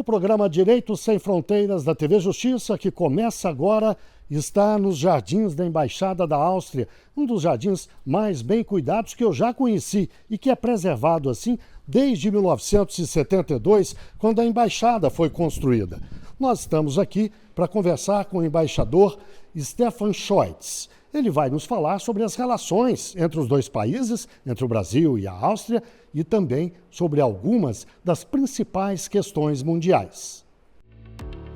O programa Direitos Sem Fronteiras da TV Justiça, que começa agora, está nos jardins da Embaixada da Áustria, um dos jardins mais bem cuidados que eu já conheci e que é preservado assim desde 1972, quando a embaixada foi construída. Nós estamos aqui para conversar com o embaixador Stefan Scheutz. Ele vai nos falar sobre as relações entre os dois países, entre o Brasil e a Áustria, e também sobre algumas das principais questões mundiais.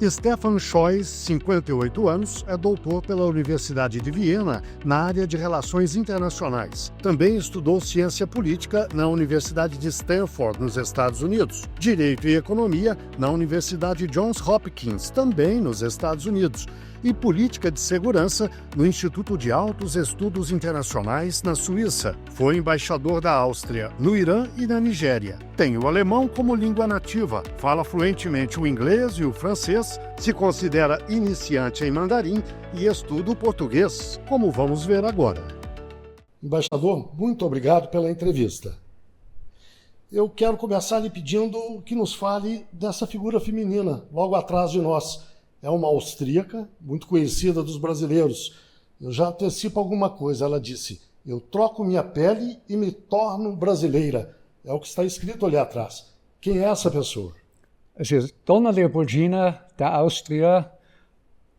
Stefan Scheutz, 58 anos, é doutor pela Universidade de Viena na área de Relações Internacionais. Também estudou Ciência Política na Universidade de Stanford, nos Estados Unidos. Direito e Economia na Universidade Johns Hopkins, também nos Estados Unidos. E Política de Segurança no Instituto de Altos Estudos Internacionais, na Suíça. Foi embaixador da Áustria no Irã e na Nigéria. Tem o alemão como língua nativa, fala fluentemente o inglês e o francês, se considera iniciante em mandarim e estuda o português, como vamos ver agora. Embaixador, muito obrigado pela entrevista. Eu quero começar lhe pedindo que nos fale dessa figura feminina, logo atrás de nós. É uma austríaca, muito conhecida dos brasileiros. Eu já antecipo alguma coisa. Ela disse, eu troco minha pele e me torno brasileira. É o que está escrito ali atrás. Quem é essa pessoa? Dona Leopoldina da Áustria,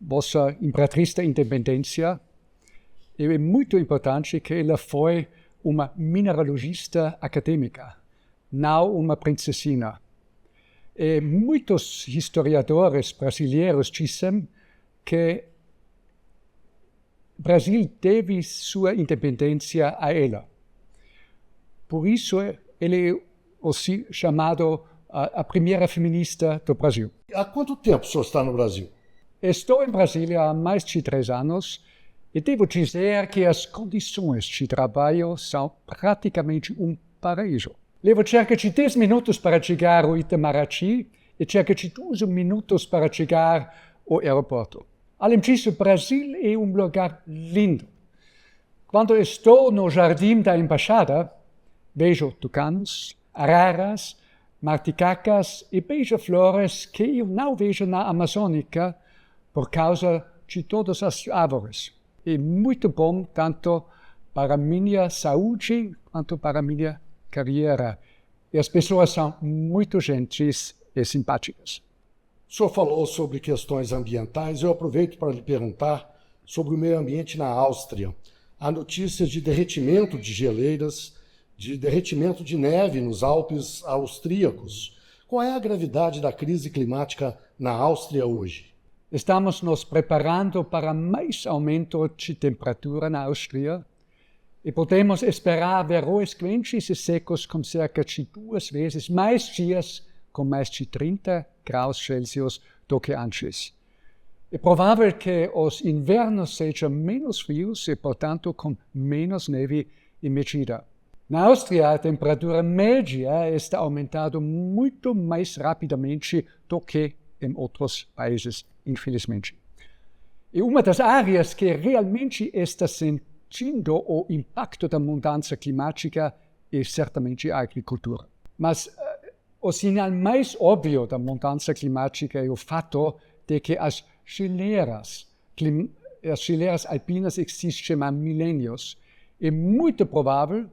vossa imperatriz da independência. E é muito importante que ela foi uma mineralogista acadêmica, não uma princesina. E muitos historiadores brasileiros dizem que Brasil deve sua independência a ela. Por isso, ele é aussi chamado a primeira feminista do Brasil. Há quanto tempo o senhor está no Brasil? Estou em Brasília há mais de 3 anos e devo dizer que as condições de trabalho são praticamente um paraíso. Levo cerca de 10 minutos para chegar ao Itamaraty e cerca de 12 minutos para chegar ao aeroporto. Além disso, o Brasil é um lugar lindo. Quando estou no jardim da embaixada, vejo tucanos, araras, marticacas e beija-flores que eu não vejo na Amazônica por causa de todas as árvores. É muito bom tanto para minha saúde quanto para minha carreira. E as pessoas são muito gentis e simpáticas. O senhor falou sobre questões ambientais. Eu aproveito para lhe perguntar sobre o meio ambiente na Áustria. Há notícias de derretimento de geleiras, de derretimento de neve nos Alpes austríacos. Qual é a gravidade da crise climática na Áustria hoje? Estamos nos preparando para mais aumento de temperatura na Áustria. E podemos esperar verões quentes e secos com cerca de 2 vezes mais dias com mais de 30 graus Celsius do que antes. É provável que os invernos sejam menos frios e, portanto, com menos neve emitida. Na Áustria, a temperatura média está aumentando muito mais rapidamente do que em outros países, infelizmente. E uma das áreas que realmente está sentindo o impacto da mudança climática é certamente a agricultura. Mas o sinal mais óbvio da mudança climática é o fato de que as geleiras alpinas existem há milênios. É muito provável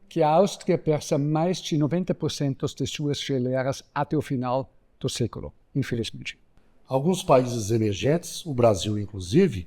que a Áustria perca mais de 90% de suas geleiras até o final do século, infelizmente. Alguns países emergentes, o Brasil inclusive,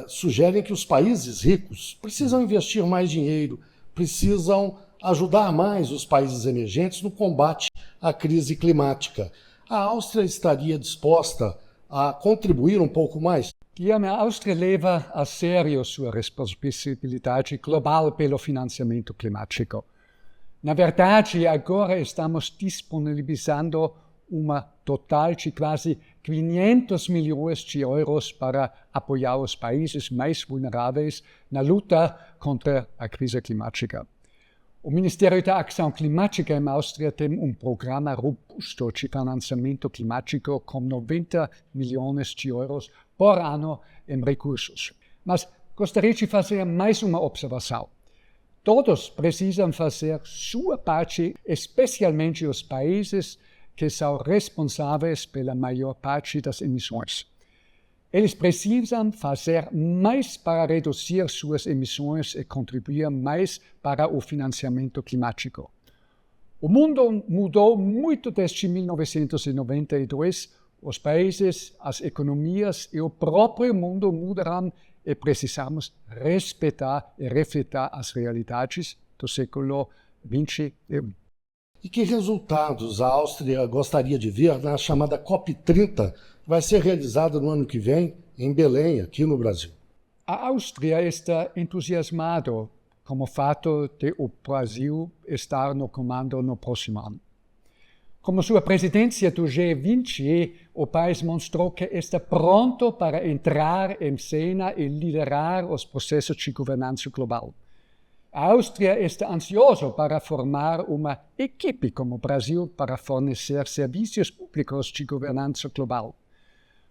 sugerem que os países ricos precisam investir mais dinheiro, precisam ajudar mais os países emergentes no combate à crise climática. A Áustria estaria disposta a contribuir um pouco mais? Guilherme, a Áustria leva a sério sua responsabilidade global pelo financiamento climático. Na verdade, agora estamos disponibilizando uma total de quase 500 milhões de euros para apoiar os países mais vulneráveis na luta contra a crise climática. O Ministério da Ação Climática em Áustria tem um programa robusto de financiamento climático com 90 milhões de euros por ano em recursos. Mas gostaria de fazer mais uma observação. Todos precisam fazer sua parte, especialmente os países que são responsáveis pela maior parte das emissões. Eles precisam fazer mais para reduzir suas emissões e contribuir mais para o financiamento climático. O mundo mudou muito desde 1992. Os países, as economias e o próprio mundo mudarão e precisamos respeitar e refletir as realidades do século XXI. E que resultados a Áustria gostaria de ver na chamada COP30, que vai ser realizada no ano que vem em Belém, aqui no Brasil? A Áustria está entusiasmada com o fato de o Brasil estar no comando no próximo ano. Como sua presidência do G20, o país mostrou que está pronto para entrar em cena e liderar os processos de governança global. A Áustria está ansiosa para formar uma equipe como o Brasil para fornecer serviços públicos de governança global.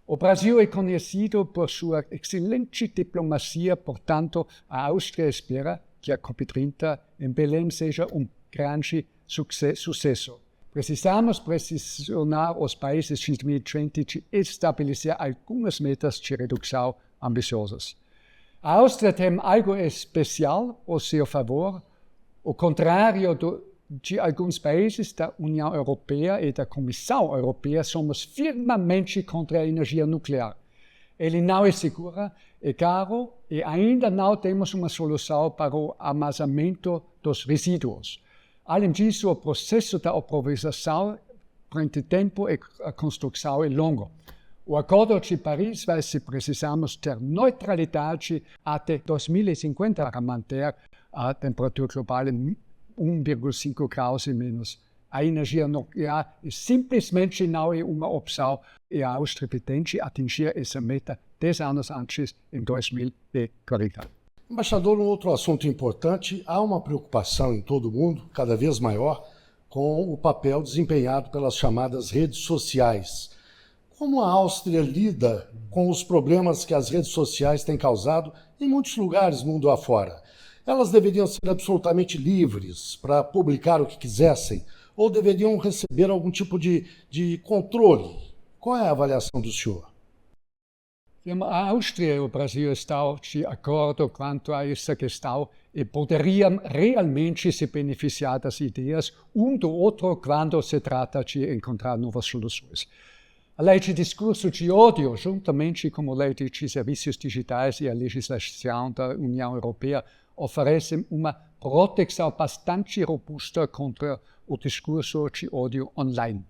O Brasil é conhecido por sua excelente diplomacia, portanto, a Áustria espera que a COP30 em Belém seja um grande sucesso. Precisamos pressionar os países de 2030 de estabelecer algumas metas de redução ambiciosas. A Áustria tem algo especial ao seu favor. Ao contrário de alguns países da União Europeia e da Comissão Europeia, somos firmemente contra a energia nuclear. Ele não é segura, é caro e ainda não temos uma solução para o armazenamento dos resíduos. Além disso, o processo da aprovisação prende tempo e a construção é longa. O Acordo de Paris vai se precisamos ter neutralidade até 2050 para manter a temperatura global em 1,5 graus e menos. A energia nuclear simplesmente não é uma opção e a Áustria pretende atingir essa meta 10 anos antes, em 2040. Embaixador, um outro assunto importante, há uma preocupação em todo o mundo, cada vez maior, com o papel desempenhado pelas chamadas redes sociais. Como a Áustria lida com os problemas que as redes sociais têm causado em muitos lugares mundo afora? Elas deveriam ser absolutamente livres para publicar o que quisessem ou deveriam receber algum tipo de controle? Qual é a avaliação do senhor? A Áustria e o Brasil estão de acordo quanto a essa questão e poderiam realmente se beneficiar das ideias um do outro quando se trata de encontrar novas soluções. A lei de discurso de ódio, juntamente com a lei de serviços digitais e a legislação da União Europeia, oferecem uma proteção bastante robusta contra o discurso de ódio online.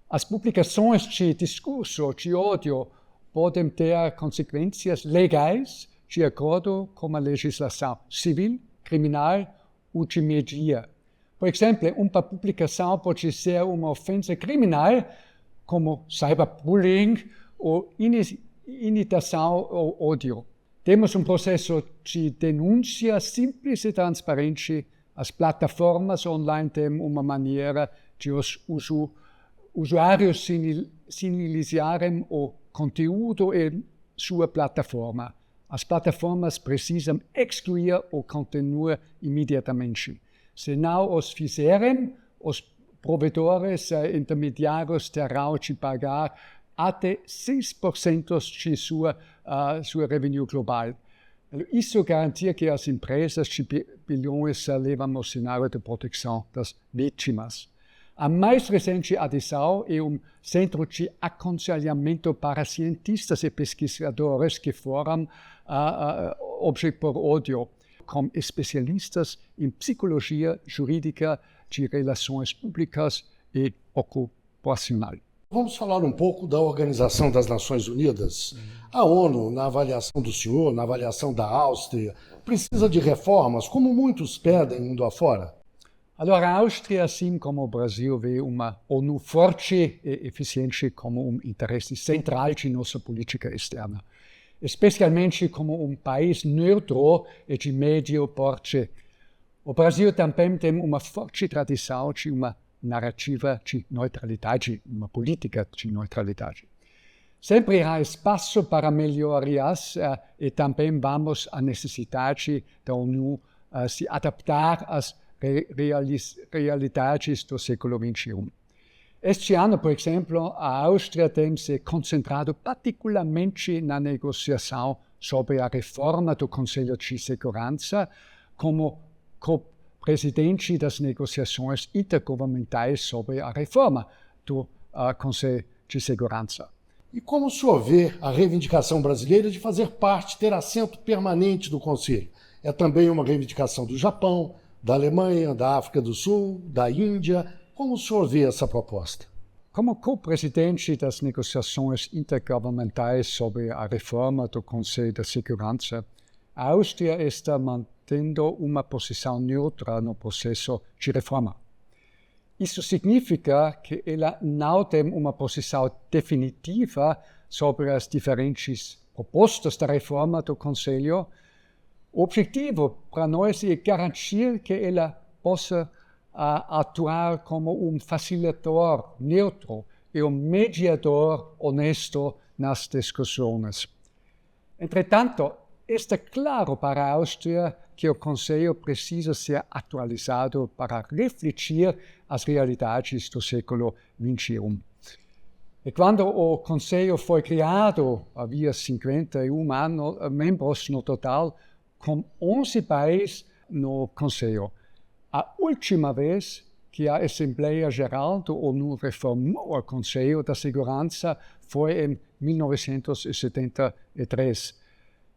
As publicações de discurso de ódio podem ter consequências legais de acordo com a legislação civil, criminal ou de mídia. Por exemplo, uma publicação pode ser uma ofensa criminal, como cyberbullying ou imitação ou ódio. Temos um processo de denúncia simples e transparente. As plataformas online têm uma maneira de os usuários sinalizarem o conteúdo em sua plataforma. As plataformas precisam excluir o conteúdo imediatamente. Se não os fizerem, os provedores intermediários terão de pagar até 6% de sua revenue global. Isso garantia que as empresas de bilhões levam ao cenário de proteção das vítimas. A mais recente adição é um centro de aconselhamento para cientistas e pesquisadores que foram objeto por ódio, com especialistas em psicologia jurídica de relações públicas e ocupacional. Vamos falar um pouco da Organização das Nações Unidas. A ONU, na avaliação do senhor, na avaliação da Áustria, precisa de reformas, como muitos pedem mundo afora? A Áustria, assim como o Brasil, vê uma ONU forte e eficiente como um interesse central de nossa política externa, especialmente como um país neutro e de médio porte. O Brasil também tem uma forte tradição de uma narrativa de neutralidade, uma política de neutralidade. Sempre há espaço para melhorias e também vamos à necessidade da ONU se adaptar às realidades do século XXI. Este ano, por exemplo, a Áustria tem se concentrado particularmente na negociação sobre a reforma do Conselho de Segurança como co-presidente das negociações intergovernamentais sobre a reforma do Conselho de Segurança. E como o senhor vê a reivindicação brasileira de fazer parte, ter assento permanente do Conselho? É também uma reivindicação do Japão, da Alemanha, da África do Sul, da Índia. Como o senhor vê essa proposta? Como co-presidente das negociações intergovernamentais sobre a reforma do Conselho de Segurança, a Áustria está mantendo uma posição neutra no processo de reforma. Isso significa que ela não tem uma posição definitiva sobre as diferentes propostas da reforma do Conselho. O objetivo para nós é garantir que ela possa atuar como facilitador neutro e mediador honesto nas discussões. Entretanto, está claro para a Áustria que o Conselho precisa ser atualizado para refletir as realidades do século XXI. E quando o Conselho foi criado, havia 51 membros no total, com 11 países no Conselho. A última vez que a Assembleia Geral da ONU reformou o Conselho da Segurança foi em 1973.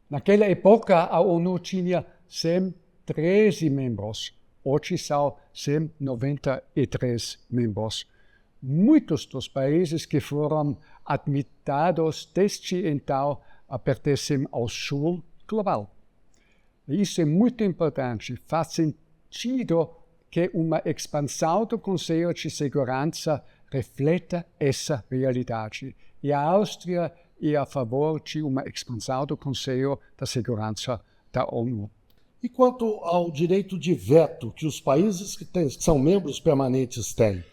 Naquela época, a ONU tinha 113 membros. Hoje são 193 membros. Muitos dos países que foram admitidos desde então pertencem ao Sul global. Isso é muito importante. Faz sentido que uma expansão do Conselho de Segurança reflita essa realidade. E a Áustria é a favor de uma expansão do Conselho da Segurança da ONU. E quanto ao direito de veto que os países que são membros permanentes têm,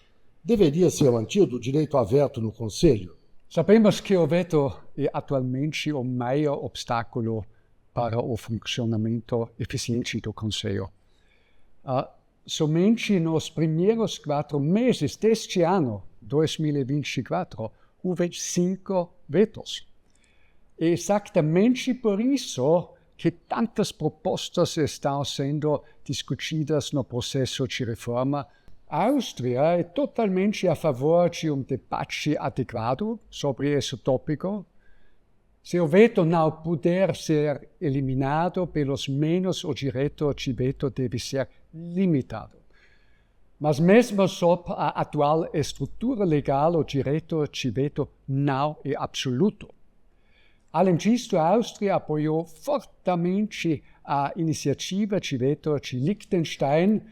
deveria ser mantido o direito a veto no Conselho? Sabemos que o veto é atualmente o maior obstáculo para o funcionamento eficiente do Conselho. Somente nos primeiros 4 meses deste ano, 2024, houve 5 vetos. É exatamente por isso que tantas propostas estão sendo discutidas no processo de reforma. A Áustria é totalmente a favor de um debate adequado sobre esse tópico. Se o veto não puder ser eliminado, pelo menos o direito de veto deve ser limitado. Mas mesmo sob a atual estrutura legal, o direito de veto não é absoluto. Além disso, a Áustria apoiou fortemente a iniciativa de veto de Liechtenstein.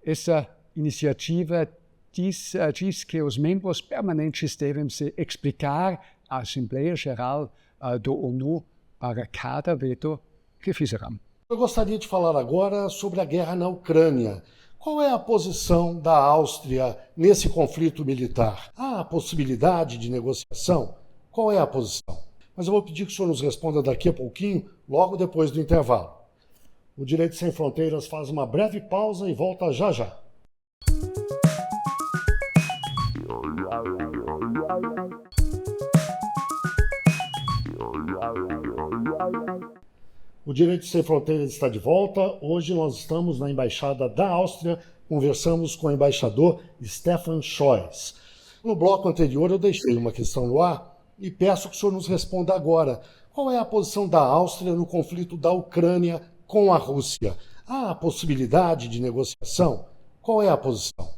Essa iniciativa diz que os membros permanentes devem se explicar à Assembleia Geral da ONU para cada veto que fizerão. Eu gostaria de falar agora sobre a guerra na Ucrânia. Qual é a posição da Áustria nesse conflito militar? Há a possibilidade de negociação? Qual é a posição? Mas eu vou pedir que o senhor nos responda daqui a pouquinho, logo depois do intervalo. O Direito Sem Fronteiras faz uma breve pausa e volta já já. O Direito Sem Fronteiras está de volta. Hoje nós estamos na Embaixada da Áustria, conversamos com o embaixador Stefan Scheuss. No bloco anterior eu deixei uma questão no ar e peço que o senhor nos responda agora. Qual é a posição da Áustria no conflito da Ucrânia com a Rússia? Há a possibilidade de negociação? Qual é a posição?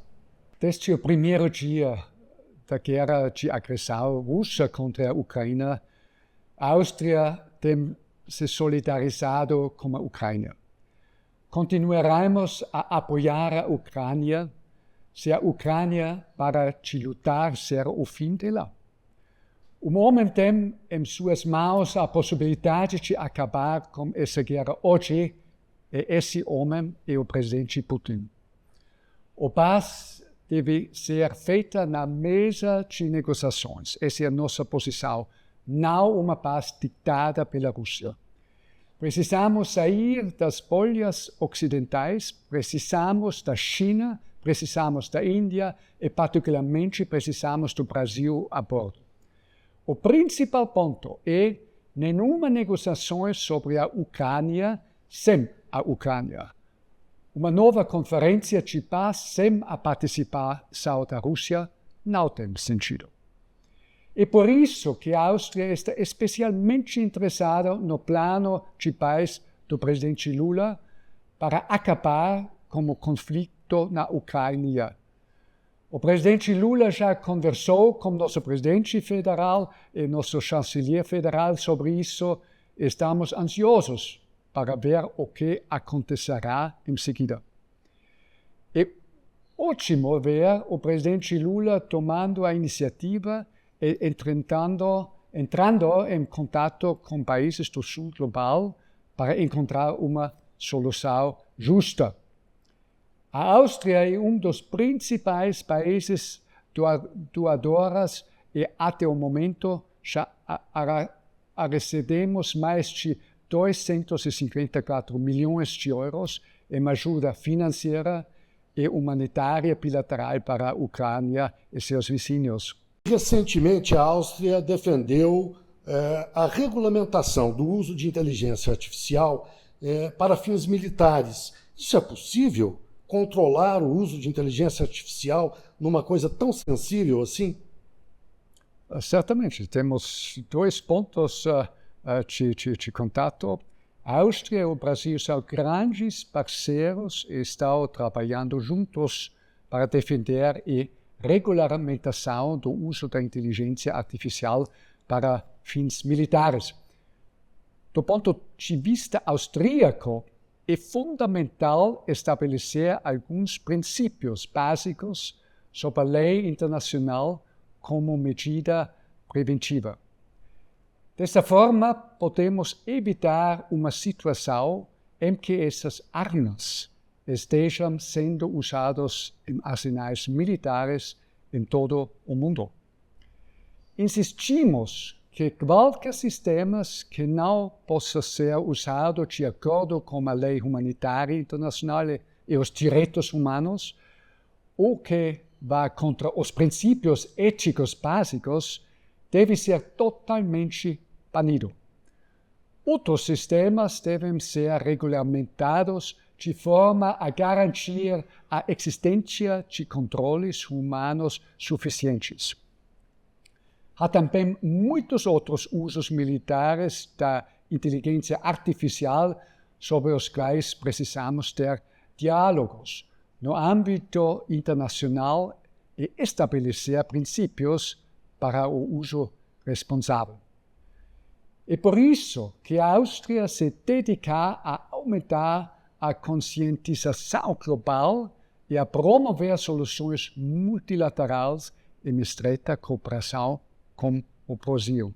Desde o primeiro dia da guerra de agressão russa contra a Ucrânia, a Áustria tem se solidarizado com a Ucrânia. Continuaremos a apoiar a Ucrânia se a Ucrânia para de lutar ser o fim dela. O homem tem em suas mãos a possibilidade de acabar com essa guerra hoje, e esse homem é o presidente Putin. A paz deve ser feita na mesa de negociações. Essa é a nossa posição. Não uma paz ditada pela Rússia. Precisamos sair das bolhas ocidentais, precisamos da China precisamos da Índia e particularmente precisamos do Brasil a bordo. O principal ponto é nenhuma negociação sobre a Ucrânia sem a Ucrânia. Uma nova conferência de paz sem a participação da Rússia não tem sentido. É por isso que a Áustria está especialmente interessada no plano de paz do presidente Lula para acabar com o conflito na Ucrânia. O presidente Lula já conversou com nosso presidente federal e nosso chanceler federal sobre isso. Estamos ansiosos para ver o que acontecerá em seguida. É ótimo ver o presidente Lula tomando a iniciativa e entrando em contato com países do sul global para encontrar uma solução justa. A Áustria é um dos principais países doadores e até o momento já recebemos mais de 254 milhões de euros em ajuda financeira e humanitária bilateral para a Ucrânia e seus vizinhos. Recentemente, a Áustria defendeu a regulamentação do uso de inteligência artificial para fins militares. Isso é possível? Controlar o uso de inteligência artificial numa coisa tão sensível assim? Certamente. Temos dois pontos de contato. A Áustria e o Brasil são grandes parceiros e estão trabalhando juntos para defender a regulamentação do uso da inteligência artificial para fins militares. Do ponto de vista austríaco, é fundamental estabelecer alguns princípios básicos sobre a lei internacional como medida preventiva. Desta forma, podemos evitar uma situação em que essas armas estejam sendo usadas em arsenais militares em todo o mundo. Insistimos que qualquer sistema que não possa ser usado de acordo com a lei humanitária internacional e os direitos humanos, ou que vá contra os princípios éticos básicos, deve ser totalmente banido. Outros sistemas devem ser regulamentados de forma a garantir a existência de controles humanos suficientes. Há também muitos outros usos militares da inteligência artificial sobre os quais precisamos ter diálogos no âmbito internacional e estabelecer princípios para o uso responsável. É por isso que a Áustria se dedica a aumentar a conscientização global e a promover soluções multilaterais em estreita cooperação com o Brasil.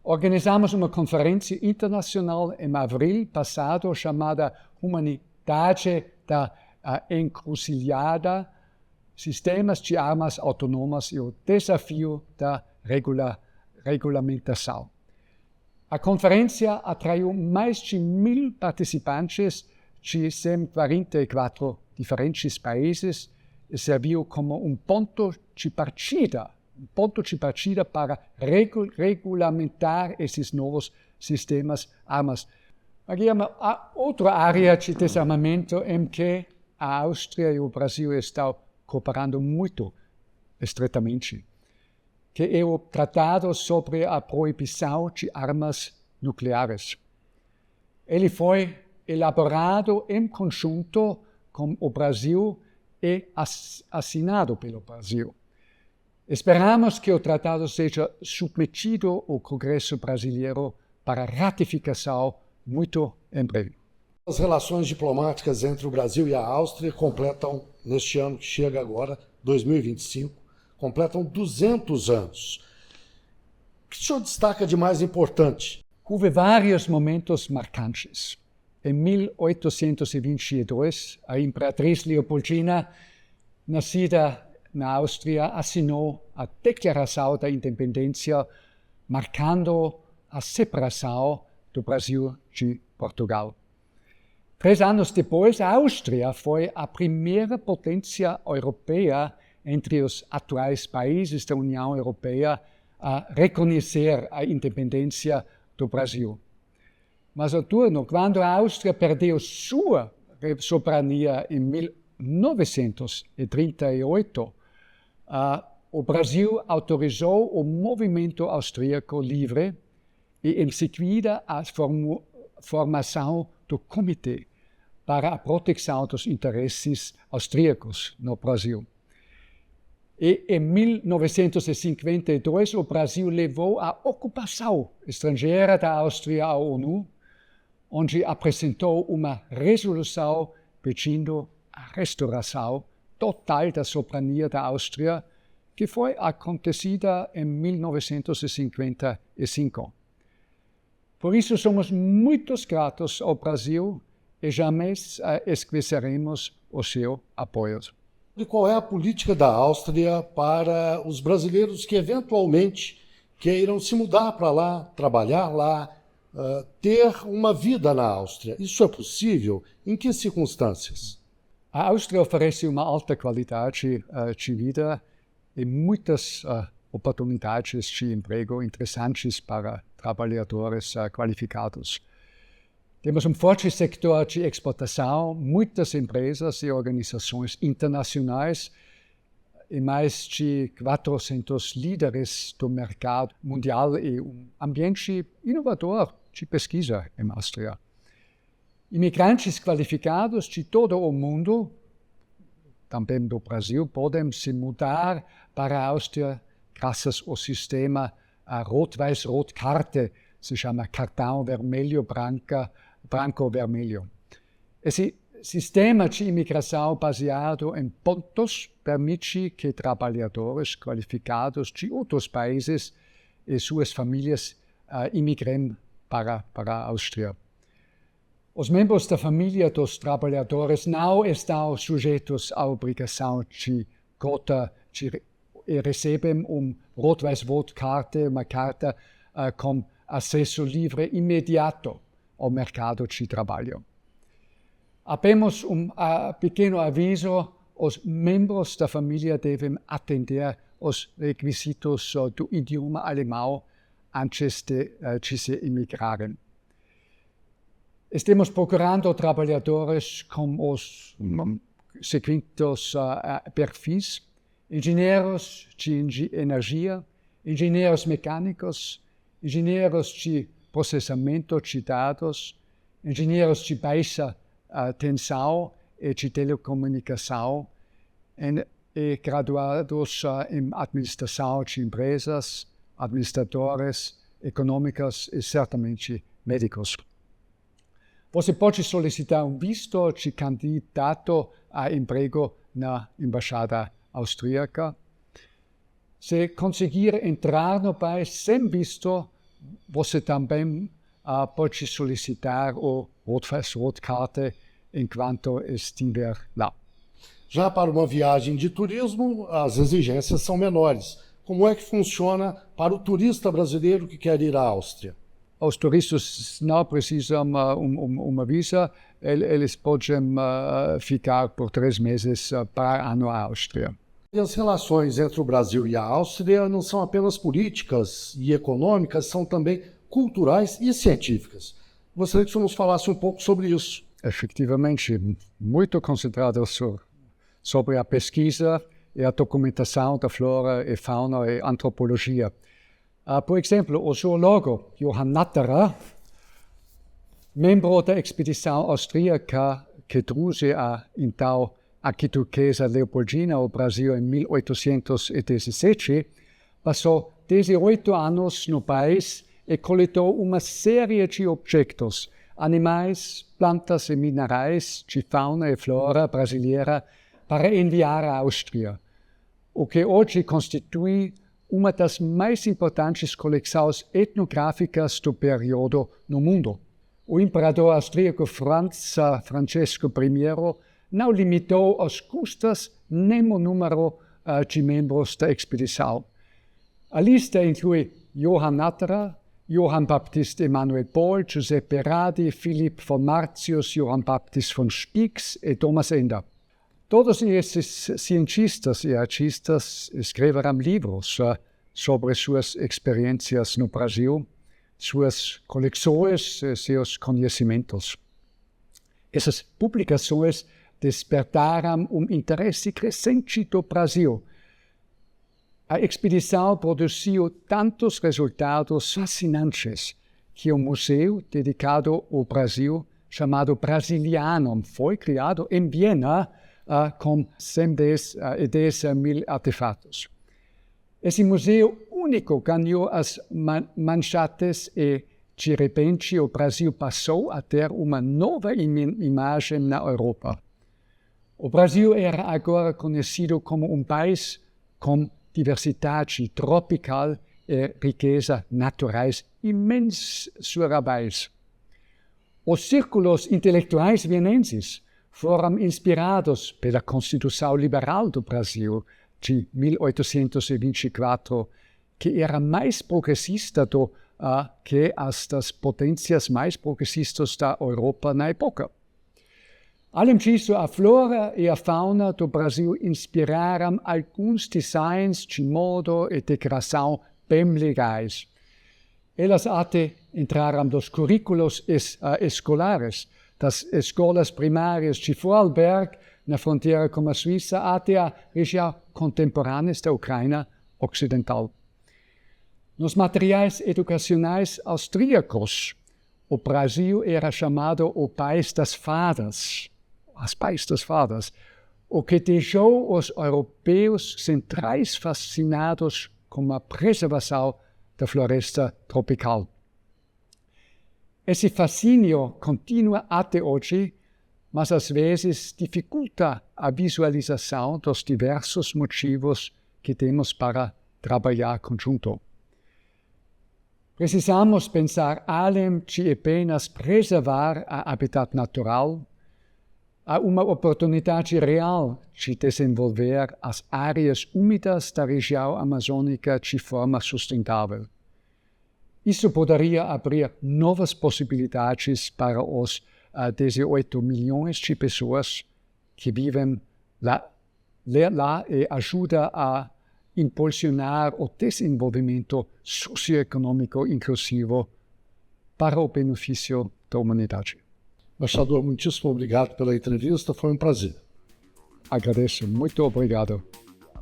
Organizamos uma conferência internacional em abril passado chamada Humanidade da Encruzilhada, Sistemas de Armas Autonomas e o Desafio da Regulamentação. A conferência atraiu mais de 1.000 participantes de 144 diferentes países e serviu como um ponto de partida para regulamentar esses novos sistemas armas. Aqui há outra área de desarmamento em que a Áustria e o Brasil estão cooperando muito estreitamente, que é o Tratado sobre a Proibição de Armas Nucleares. Ele foi elaborado em conjunto com o Brasil e assinado pelo Brasil. Esperamos que o tratado seja submetido ao Congresso brasileiro para ratificação muito em breve. As relações diplomáticas entre o Brasil e a Áustria completam, neste ano que chega agora, 2025, completam 200 anos. O que o senhor destaca de mais importante? Houve vários momentos marcantes. Em 1822, a Imperatriz Leopoldina, nascida na Áustria, assinou a Declaração da Independência, marcando a separação do Brasil de Portugal. 3 anos depois, a Áustria foi a primeira potência europeia entre os atuais países da União Europeia a reconhecer a independência do Brasil. Mas ao turno, quando a Áustria perdeu sua soberania em 1938, o Brasil autorizou o movimento austríaco livre e, em seguida, a formação do Comitê para a Proteção dos Interesses Austríacos no Brasil. E em 1952, o Brasil levou a ocupação estrangeira da Áustria à ONU, onde apresentou uma resolução pedindo a restauração total da soberania da Áustria, que foi acontecida em 1955. Por isso, somos muito gratos ao Brasil e jamais esqueceremos o seu apoio. E qual é a política da Áustria para os brasileiros que eventualmente queiram se mudar para lá, trabalhar lá, ter uma vida na Áustria? Isso é possível? Em que circunstâncias? A Áustria oferece uma alta qualidade de vida e muitas oportunidades de emprego interessantes para trabalhadores qualificados. Temos um forte setor de exportação, muitas empresas e organizações internacionais e mais de 400 líderes do mercado mundial e um ambiente inovador de pesquisa em Áustria. Imigrantes qualificados de todo o mundo, também do Brasil, podem se mudar para a Áustria graças ao sistema Rot-Weiß-Rot-Karte, se chama cartão branco-vermelho. Esse sistema de imigração baseado em pontos permite que trabalhadores qualificados de outros países e suas famílias imigrem para a Áustria. Os membros da família dos trabalhadores não estão sujeitos à obrigação de cota e recebem Rot-Weiß-Rot-Karte, uma carta com acesso livre imediato ao mercado de trabalho. Apenas pequeno aviso: os membros da família devem atender os requisitos do idioma alemão antes de se imigrarem. Estamos procurando trabalhadores com os seguintes perfis: engenheiros de energia, engenheiros mecânicos, engenheiros de processamento de dados, engenheiros de baixa tensão e de telecomunicação, e graduados em administração de empresas, administradores econômicos e certamente médicos. Você pode solicitar um visto de candidato a emprego na Embaixada Austríaca. Se conseguir entrar no país sem visto, você também pode solicitar o Rot-Weiß-Rot-Karte enquanto estiver lá. Já para uma viagem de turismo, as exigências são menores. Como é que funciona para o turista brasileiro que quer ir à Áustria? Os turistas não precisam uma visa, eles podem ficar por 3 meses para ano à Áustria. E as relações entre o Brasil e a Áustria não são apenas políticas e econômicas, são também culturais e científicas. Gostaria que o senhor nos falasse um pouco sobre isso. Efetivamente, muito concentrado sobre a pesquisa e a documentação da flora e fauna e antropologia. Por exemplo, o zoólogo Johann Natterer, membro da expedição austríaca que trouxe a então arquiduquesa Leopoldina ao Brasil em 1817, passou 18 anos no país e coletou uma série de objetos, animais, plantas e minerais de fauna e flora brasileira para enviar à Áustria, o que hoje constitui uma das mais importantes coleções etnográficas do período no mundo. O imperador austríaco Franz Francesco I não limitou os custos nem o número de membros da expedição. A lista inclui Johann Natterer, Johann Baptist Emanuel Paul, Giuseppe Radi, Philipp von Martius, Johann Baptist von Spix e Thomas Ender. Todos esses cientistas e artistas escreveram livros sobre suas experiências no Brasil, suas coleções, seus conhecimentos. Essas publicações despertaram interesse crescente do Brasil. A expedição produziu tantos resultados fascinantes que um museu dedicado ao Brasil, chamado Brasilianum, foi criado em Viena com 110 mil artefatos. Esse museu único ganhou as manchetes e, de repente, o Brasil passou a ter uma nova imagem na Europa. O Brasil era agora conhecido como um país com diversidade tropical e riqueza naturais imensuráveis. Os círculos intelectuais vienenses foram inspirados pela Constituição Liberal do Brasil de 1824, que era mais progressista que as das potências mais progressistas da Europa na época. Além disso, a flora e a fauna do Brasil inspiraram alguns designs de moda e decoração bem legais. Elas até entraram nos currículos escolares das escolas primárias de Vorarlberg, na fronteira com a Suíça, até a região contemporânea da Ucrânia Ocidental. Nos materiais educacionais austríacos, o Brasil era chamado o país das fadas, as pais das fadas, o que deixou os europeus centrais fascinados com a preservação da floresta tropical. Esse fascínio continua até hoje, mas às vezes dificulta a visualização dos diversos motivos que temos para trabalhar conjunto. Precisamos pensar além de apenas preservar a habitat natural, há uma oportunidade real de desenvolver as áreas úmidas da região amazônica de forma sustentável. Isso poderia abrir novas possibilidades para os 18 milhões de pessoas que vivem lá e ajuda a impulsionar o desenvolvimento socioeconômico inclusivo para o benefício da humanidade. Embaixador, muitíssimo obrigado pela entrevista, foi um prazer. Agradeço, muito obrigado.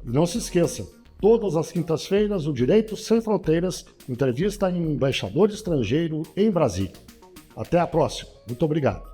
E não se esqueça, todas as quintas-feiras, o Direito Sem Fronteiras entrevista um embaixador estrangeiro em Brasília. Até a próxima. Muito obrigado.